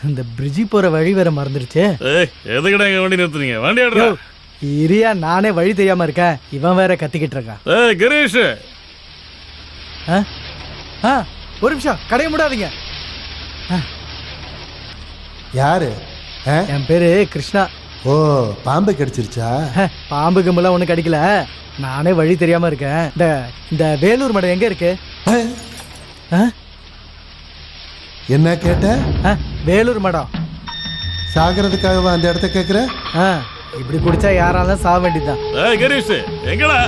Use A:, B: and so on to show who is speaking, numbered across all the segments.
A: இந்த பிரிட்ஜி போற வழி வேற மறந்துடுச்சே.
B: எதுக்கிட்ட எங்க வண்டி நிறுத்துறீங்க? வண்டி ஆடுறா.
A: இரியா, நானே வழி தெரியாம இருக்கேன், இவன் வேற கத்திக்கிட்டு இருக்கான்.
B: கிரீஷ்,
A: ஒரு நிமிஷம், கடையை மூடாதீங்க.
C: யாரு?
A: என் பேரு கிருஷ்ணா.
C: ஓ, பாம்பு கடிச்சிருச்சா?
A: பாம்பு கும்பலாம் ஒன்றும் கடிக்கல, நானே வழி தெரியாம இருக்கேன். இந்த வேலூர் மடம் எங்க இருக்கு?
C: என்ன கேட்ட?
A: வேலூர் மடம்.
C: சாகிறதுக்காகவா அந்த இடத்த கேக்குற?
A: இப்படி குடிச்சா யாராலும் சாக வேண்டியதுதான்.
B: கிரீஷ் எங்கடா?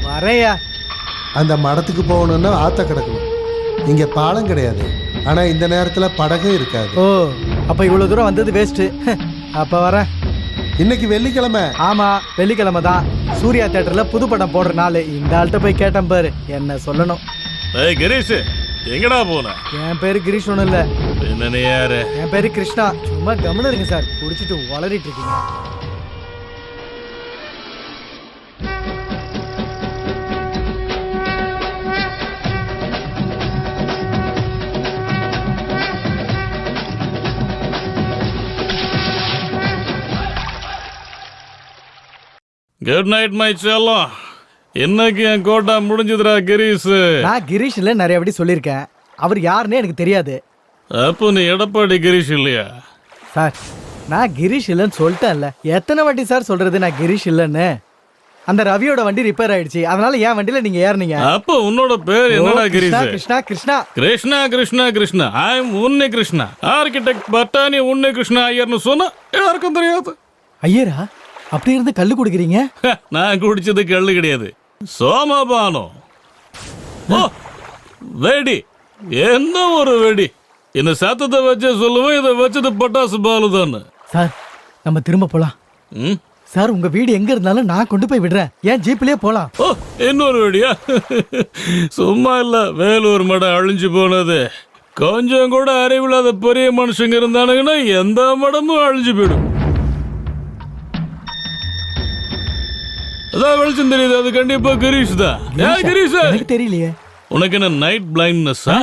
A: வரையா.
C: அந்த மடத்துக்கு போகணும்னா ஆத்த கிடக்கணும். இங்க பாலம் கிடையாது, ஆனா இந்த நேரத்துல படகு இருக்காது.
A: ஓ, அப்ப இவ்வளவு தூரம் வந்தது வேஸ்ட். அப்ப வரேன்.
C: இன்னைக்கு வெள்ளிக்கிழமை.
A: ஆமா, வெள்ளிக்கிழமை தான். சூர்யா தியேட்டர்ல புது படம் போடுற நாள். இந்த ஆள்கிட்ட போய் கேட்டேன் பாரு, என்ன சொல்லணும்.
B: கிரீஷ் எங்கடா போன?
A: என் பேரு கிரீஷ் ஒன்றும் இல்ல.
B: என்ன யாரு?
A: என் பேரு கிருஷ்ணா. சும்மா கவனம் இருங்க சார், குடிச்சிட்டு வளரிட்டு இருக்கீங்க.
B: குட் நைட் மை செல்லம். இன்னைக்கு என் கோட்டா முடிஞ்சதுடா கிரீஷ்.
A: நான் கிரீஷ் இல்ல நிறைய வாட்டி சொல்லியிருக்கேன், அவர் யாருன்னே எனக்கு தெரியாது.
B: அப்போ நீ எடப்பாடி கிரீஷ் இல்லையா?
A: சார், நான் கிரீஷ் இல்லைன்னு சொல்லிட்டேன்ல. எத்தனை வாட்டி சார் சொல்றது நான் கிரீஷ் இல்லைன்னு? அந்த ரவியோட வண்டி ரிப்பேர் ஆயிடுச்சு, அதனால என் வண்டியில நீங்க ஏறினீங்க.
B: அப்போ உன்னோட பேர் என்னடா கிரீஷ்?
A: கிருஷ்ணா கிருஷ்ணா
B: கிருஷ்ணா கிருஷ்ணா கிருஷ்ணா. ஐ எம் உன்னை கிருஷ்ணா. ஆர்கிடெக்ட் பட்டானி உன்னை கிருஷ்ணா ஐயர்னு சொன்னா யாருக்கும் தெரியாது.
A: ஐயரா, அப்படி இருந்து கல்லு குடிக்கிறீங்க?
B: நான் குடிச்சது கல்லு கிடையாது, சோமபானம். ஓ, வெடி. என்ன ஒரு வெடி! இந்த சத்தத்தை வச்சே சொல்லுவேன், இதை வச்சது பட்டாசு பாலு தான்.
A: சார், நம்ம திரும்ப போலாம். சார், உங்க வீடு எங்க இருந்தாலும் நான் கொண்டு போய் விடுறேன். ஏன் ஜீப்லயே போலாம்?
B: ஓ, இன்னொரு வெடியா? சும்மா இல்ல, வேலூர் மடம் அழிஞ்சு போனது. கொஞ்சம் கூட அறிவில்லாத பெரிய மனுஷங்க இருந்தானுங்கன்னா எந்த மடமும் அழிஞ்சு போயிடும். அதான் வெளிச்சம் தெரியுது, அது கண்டிப்பா கிரீஷ் தான். கிரீஷ்,
A: எனக்கு தெரியலையே.
B: உனக்கு என்ன நைட் பிளைண்ட்னஸா?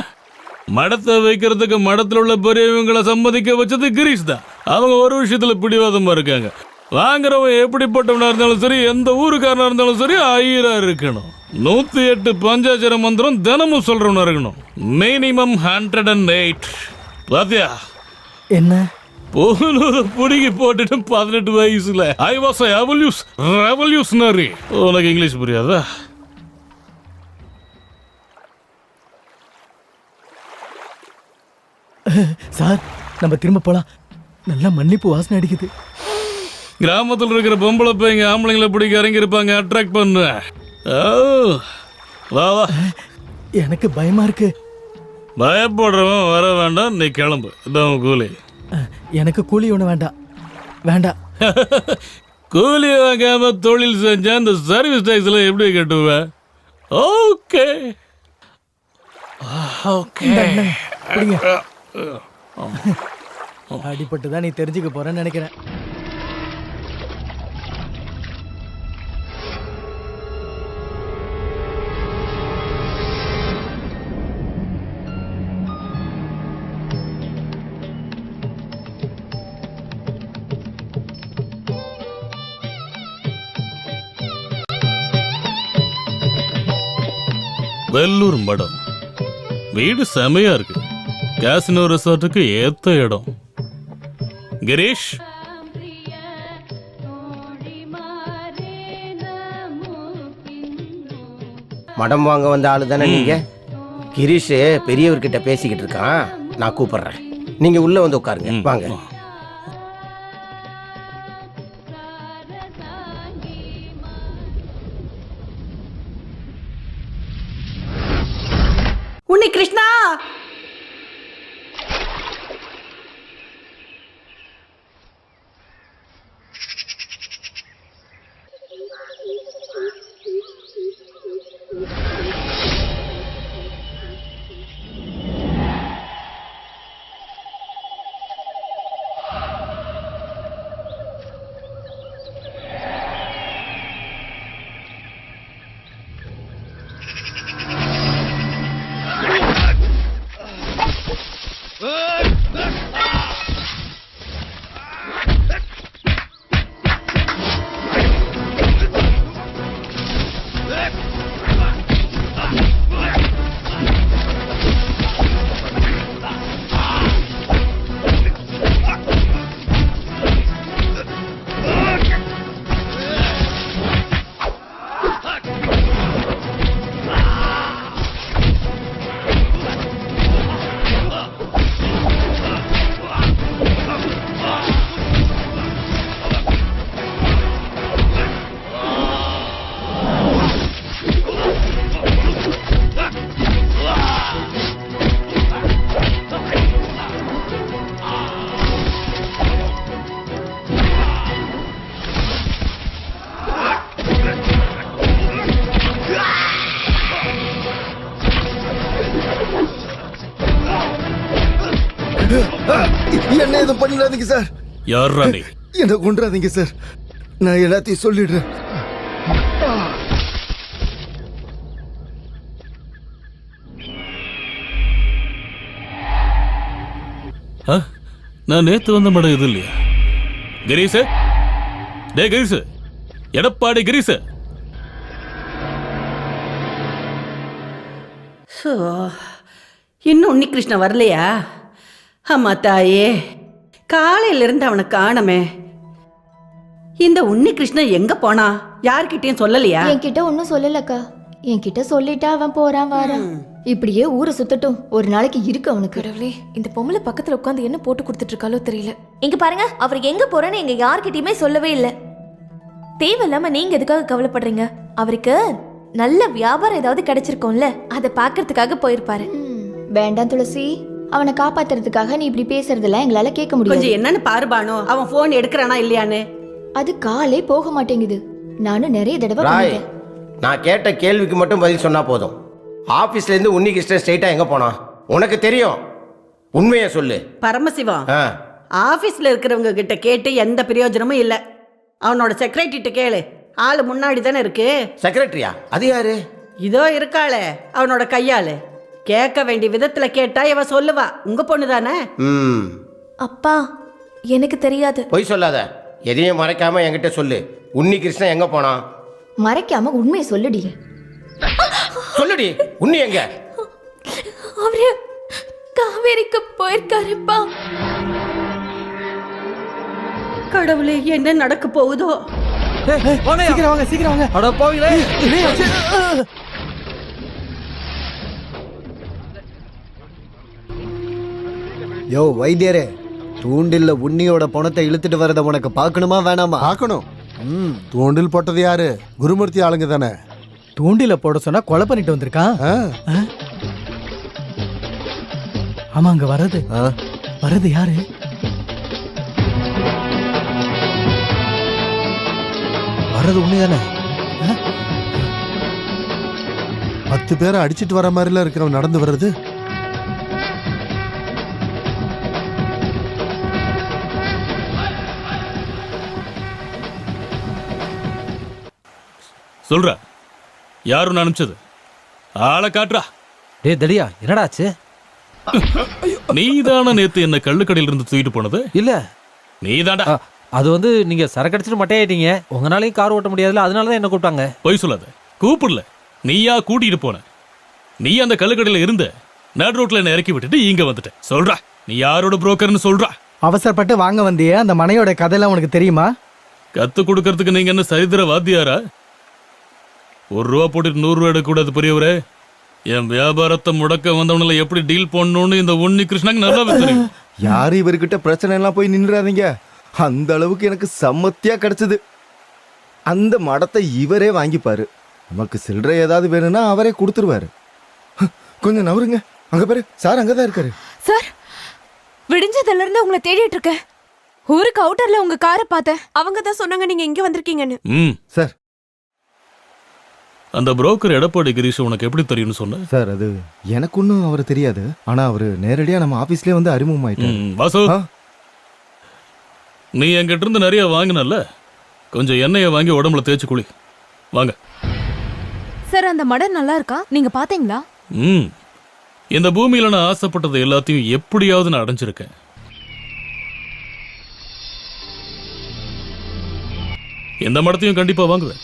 B: மடத்தை வைக்கிறதுக்கு மடத்துல உள்ள பெரியவங்களை சம்மதிக்க வச்சது கிரீஷ் தான். அவங்க ஒரு விஷயத்துல பிடிவாதமா இருக்காங்க. வாங்குறவன் எப்படிப்பட்டவனா இருந்தாலும் சரி, எந்த ஊருக்காரனா இருந்தாலும் சரி, ஐயரா இருக்கணும். 108 பஞ்சாட்சர மந்திரம் தினமும் சொல்றவனா இருக்கணும். மினிமம் 108. பாத்தியா
A: என்ன?
B: புடுங்கி போட்டுட்டு 18 வயசுல ஐ வாஸ் ரெவல்யூஷனரி. உனக்கு இங்கிலீஷ் புரியாதா?
A: சார், நம்ம திரும்ப போலாம். நல்லா மன்னிப்பு வாசனை அடிக்குது.
B: கிராமத்தில் இருக்கிற பொம்பளை பையங்க ஆம்பளைங்களை பிடிக்க இறங்கி இருப்பாங்க, அட்ராக்ட் பண்ண. வா வா.
A: எனக்கு பயமா இருக்கு.
B: பயப்படுறவன் வர வேண்டாம், நீ கிளம்பு. இதான் கூலி.
A: எனக்கு கூலி ஒண்ணு வேண்டாம். வேண்டாம்.
B: கூலி வாங்காம தொழில் செஞ்சா இந்த சர்வீஸ் டாக்ஸ்ல எப்படி கட்டுவேன்? Okay okay.
A: அடிபட்டுதான் நீ தெரிஞ்சுக்க போறேன்னு நினைக்கிறேன்.
B: வெள்ளூர் மடம் வீடு செமையா இருக்கு. கேசினோ ரிசார்ட்டுக்கு ஏத்த இடம். கிரீஷ்,
D: மடம் வாங்க வந்த ஆளு தானே நீங்க? கிரீஷ் பெரியவர்கிட்ட பேசிக்கிட்டு இருக்கான், நான் கூப்பிடுறேன். நீங்க உள்ள வந்து உட்காருங்க. வாங்க.
E: உன்னை கிருஷ்ணா, என்ன எதுவும் பண்ணிடாதீங்க சார்.
B: யார்ரா நீ?
E: என்ன கொண்டுறாதீங்க சார். நான் எல்லாத்தையும் சொல்லிடுறேன்.
B: ஆ? நான் நேத்து வந்த மடம் இது இல்லையா? கிரீஸ், டே கிரீஸ், எடப்பாடி கிரீஸ்.
F: ஸோ இன்னும் உன்னிகிருஷ்ணன் வரலையா? அம்மா தாயே, காலையிலிருந்து அவனை காணமே. இந்த உன்னிகிருஷ்ணன் எங்க போனா? யார்கிட்டயும் சொல்லலையா?
G: என்கிட்ட ஒன்னும் சொல்லலக்கா. என்கிட்ட சொல்லிட்டா அவன் போறான் வாரான். இப்படியே ஊரை சுத்தட்டும், ஒரு நாளைக்கு இருக்கு அவனுக்கு.
H: கடவுளே, இந்த பொம்பளை பக்கத்துல உட்காந்து என்ன போட்டு கொடுத்துட்டு இருக்காளோ தெரியல.
I: இங்க பாருங்க, அவர் எங்க போறேன்னு எங்க யார்கிட்டயுமே சொல்லவே இல்ல. தேவையில்லாம நீங்க எதுக்காக கவலைப்படுறீங்க? அவருக்கு நல்ல வியாபாரம் ஏதாவது கிடைச்சிருக்கோம்ல, அதை பாக்குறதுக்காக போயிருப்பாரு.
G: வேண்டாம் துளசி, அவனை காப்பாத்துறதுக்காக நீ இப்படி பேசுறதெல்லாம் எங்களால கேட்க முடியாது.
F: கொஞ்சம் என்னன்னு பாருபானோ, அவன் போன் எடுக்கிறானா இல்லையான்னு.
G: அது காலே போக மாட்டேங்குது. நானும் நிறைய தடவை
D: ராய்,
G: பண்ணிட்டேன்.
D: நான் கேட்ட கேள்விக்கு மட்டும் பதில் சொன்னா போதும். ஆபீஸ்ல இருந்து உன்னிகிருஷ்ணன் ஸ்ட்ரைட்டா எங்க போனா? உனக்கு தெரியும், உண்மையை சொல்லு.
F: பரமசிவம்,
D: ஆ.
F: ஆபீஸ்ல இருக்கிறவங்க கிட்ட கேட்டு எந்த பிரயோஜனமும் இல்ல. அவனோட செக்ரட்டரிட்ட கேளு. ஆளு முன்னாடி தானே இருக்கு.
D: செக்ரட்டரியா? அது யாரு?
F: இதோ இருக்காளே அவனோட கையாளு. கேட்க வேண்டிய விதத்துல கேட்டா இவ சொல்லுவா. உங்க பொண்ணு தானே?
D: ம்.
I: அப்பா, எனக்கு தெரியாது.
D: பொய் சொல்லாத, எதையும் மறைக்காம என்கிட்ட சொல்லு. உன்னிகிருஷ்ணன் எங்க போனா?
G: மறைக்காம உண்மையை சொல்லுடி.
D: சொல்லுடி, உன்னி எங்க?
I: அவரு காவேரிக்கு போயிருக்காருப்பா.
F: கடவுளே, என்ன நடக்க போகுதோ?
A: சீக்கிரம் வாங்க, சீக்கிரம் வாங்க.
E: அட போவீங்களே. யோ வைத்தியரே, தூண்டில்ல உன்னியோட பணத்தை இழுத்துட்டு வரத உனக்கு பார்க்கணுமா வேணாமா?
C: பார்க்கணும். தூண்டில் போட்டது யாரு? குருமூர்த்தி ஆளுங்க தானே.
A: தூண்டில போட சொன்னா கொலை பண்ணிட்டு வந்திருக்கான்.
C: ஆ?
A: ஆமா, அங்க வர்றது வர்றது யாரு?
E: வர்றது உண்மைதானே?
C: 10 பேரை அடிச்சிட்டு வர மாதிரில இருக்கிறவன் நடந்து வர்றது.
B: சொல்றா, யாரும் அனுப்பிச்சது? ஆளை காட்டுறா.
J: டே தடியா, என்னடா ஆச்சு?
B: நீதான நேத்து என்ன கள்ளுக்கடையில இருந்து தூக்கிட்டு போனது?
J: இல்ல,
B: நீதான்டா.
J: அது வந்து நீங்க சரக்கு அடிச்சிட்டு மட்டையாயிட்டீங்க. உங்களாலையும் கார் ஓட்ட முடியாதுல, அதனாலதான் என்ன கூப்பிட்டாங்க.
B: பொய் சொல்லாத, கூப்பிடல. நீயா கூட்டிட்டு போன. நீ அந்த கள்ளுக்கடையில இருந்த நடு ரோட்ல என்ன இறக்கி விட்டுட்டு இங்க வந்துட்ட. சொல்றா, நீ யாரோட புரோக்கர்னு சொல்றா.
A: அவசரப்பட்டு வாங்க வந்தியே, அந்த மனையோட கதையெல்லாம் உனக்கு தெரியுமா?
B: கத்து கொடுக்கறதுக்கு நீங்க என்ன சரித்திர வாத்தியாரா? 1 ரூபா போட்டுட்டு 100 ரூபா எடுக்கக்கூடாது பெரியவரே. என் வியாபாரத்தை முடக்க வந்தவனால எப்படி டீல் பண்ணணும்னு இந்த உன்னிகிருஷ்ணனுக்கு நல்லாவே தெரியும்.
E: யாரு இவர்கிட்ட பிரச்சனை எல்லாம் போய் நின்றாதீங்க. அந்த அளவுக்கு எனக்கு சம்மத்தியா கிடைச்சது. அந்த மடத்தை இவரே வாங்கிப்பாரு. நமக்கு சில்லறை ஏதாவது வேணும்னா அவரே கொடுத்துருவாரு. கொஞ்சம் நவருங்க. அங்க பாரு, சார் அங்கதான் இருக்காரு.
H: சார், விடிஞ்சதுல இருந்து உங்களை தேடிட்டு இருக்கேன். ஊருக்கு அவுட்டர்ல உங்க காரை பார்த்தேன். அவங்க தான் சொன்னாங்க நீங்க இங்க வந்திருக்கீங்கன்னு.
E: சார்,
B: அந்த புரோக்கர் எடப்பாடி கிரீஷ் உனக்கு எப்படி தெரியும்னு சொன்ன?
E: சார் அது எனக்கு ஒன்றும் அவர் தெரியாது. ஆனா அவரு நேரடியா நம்ம ஆபீஸ்லயே வந்து அறிமுகமாயிட்டாரு.
B: வாசு, நீ என்கிட்ட இருந்து நிறைய வாங்கினல்ல, கொஞ்சம் எண்ணெயை வாங்கி உடம்புல தேய்ச்சி குளி. வாங்க.
H: சார், அந்த மடம் நல்லா இருக்கா? நீங்க பாத்தீங்களா?
B: இந்த பூமியில நான் ஆசைப்பட்டது எல்லாத்தையும் எப்படியாவது நான் அடைஞ்சிருக்கேன். இந்த மடத்தையும் கண்டிப்பா வாங்குவேன்.